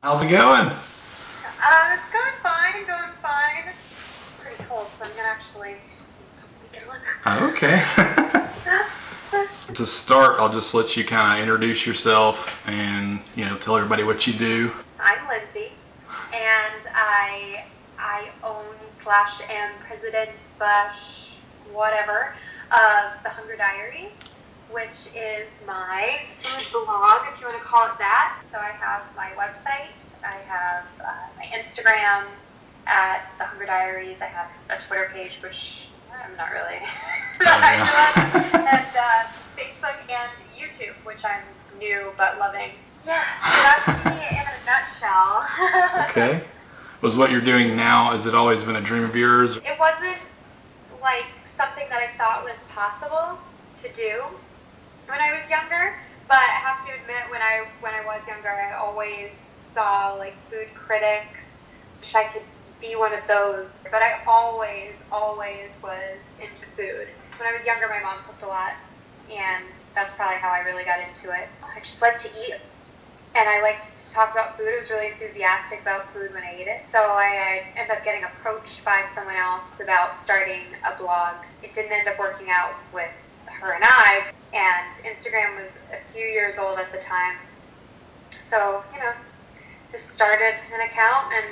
How's it going? It's going fine. It's pretty cold, so I'm gonna actually get one. Okay. To start, I'll just let you kind of introduce yourself and, tell everybody what you do. I'm Lindsay, and I own/am president/ whatever of the Hunger Diaries, which is my food blog, if you want to call it that. So I have my website, I have my Instagram at the Hunger Diaries, I have a Twitter page, which I'm not really and Facebook and YouTube, which I'm new but loving. Yeah, so that's me in a nutshell. Okay. Was what you're doing now, has it always been a dream of yours? It wasn't like something that I thought was possible to do when I was younger, but I have to admit, when I was younger, I always saw like food critics. Wish I could be one of those, but I always was into food. When I was younger, my mom cooked a lot, and that's probably how I really got into it. I just like to eat, and I liked to talk about food. I was really enthusiastic about food when I ate it. So I ended up getting approached by someone else about starting a blog. It didn't end up working out with her and I, and Instagram was a few years old at the time. So, just started an account, and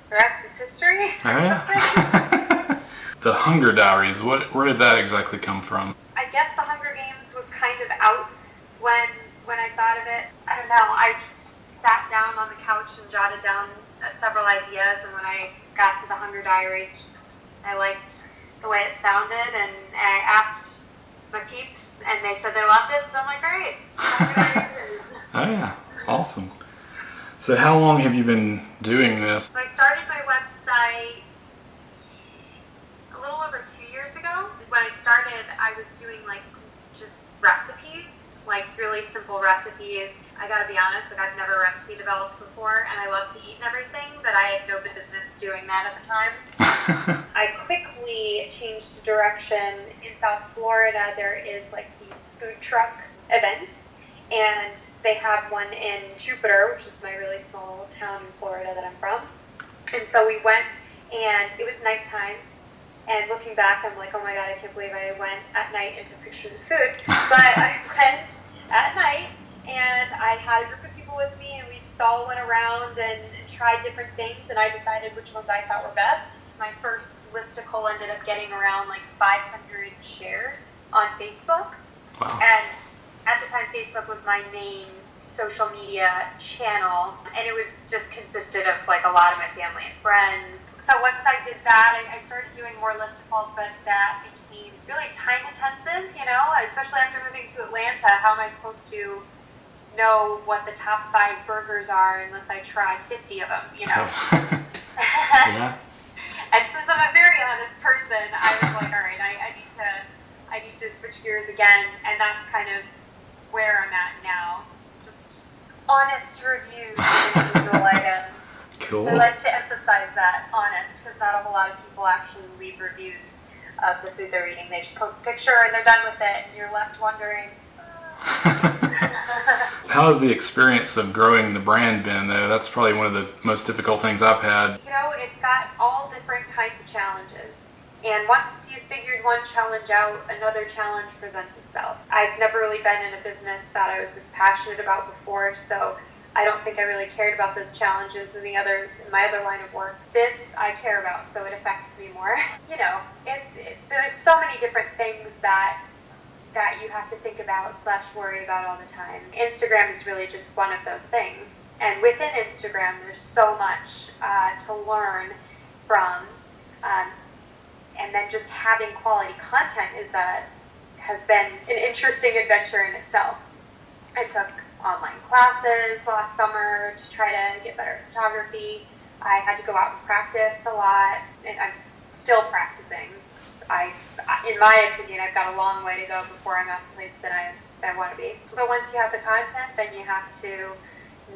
the rest is history. Oh, yeah. The Hunger Diaries, where did that exactly come from? I guess the Hunger Games was kind of out when I thought of it. I don't know, I just sat down on the couch and jotted down several ideas, and when I got to the Hunger Diaries, I liked the way it sounded, and I asked my peeps, and they said they loved it, so I'm like, great. Oh yeah, awesome. So how long have you been doing this? I started my website a little over 2 years ago. When I started, I was doing just recipes, really simple recipes. I gotta be honest, I've never recipe developed before, and I love to eat and everything, but I had no business doing that at the time. I quickly changed direction. In South Florida, there is these food truck events, and they have one in Jupiter, which is my really small town in Florida that I'm from. And so we went, and it was nighttime. And looking back, I'm like, oh my God, I can't believe I went at night and took pictures of food. But I went at night, and I had a group of people with me, and we just all went around and tried different things, and I decided which ones I thought were best. My first listicle ended up getting around 500 shares on Facebook. Wow. And at the time, Facebook was my main social media channel, and it was just consisted of a lot of my family and friends. So once I did that, I started doing more listicles, but that became really time intensive, especially after moving to Atlanta. How am I supposed to know what the top 5 burgers are unless I try 50 of them, Yeah. And since I'm a very honest person, I was like, all right, I need to switch gears again, and that's kind of where I'm at now. Just honest reviews of individual items. Cool. I like to emphasize that, honest, because not a whole lot of people actually leave reviews of the food they're eating. They just post a picture and they're done with it, and you're left wondering. How has the experience of growing the brand been, though? That's probably one of the most difficult things I've had. It's got all different kinds of challenges. And once you've figured one challenge out, another challenge presents itself. I've never really been in a business that I was this passionate about before, so I don't think I really cared about those challenges in my other line of work. This I care about, so it affects me more. There's so many different things that you have to think about / worry about all the time. Instagram is really just one of those things. And within Instagram, there's so much to learn from. And then just having quality content has been an interesting adventure in itself. I took online classes last summer to try to get better at photography. I had to go out and practice a lot, and I'm still practicing. In my opinion, I've got a long way to go before I'm at the place that I want to be. But once you have the content, then you have to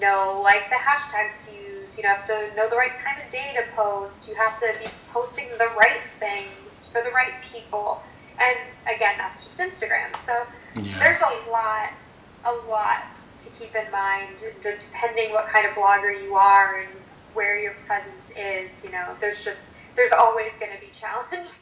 know the hashtags to use. You have to know the right time of day to post. You have to be posting the right things for the right people. And again, that's just Instagram. So there's a lot a lot to keep in mind, depending what kind of blogger you are and where your presence is. You know, there's always going to be challenges.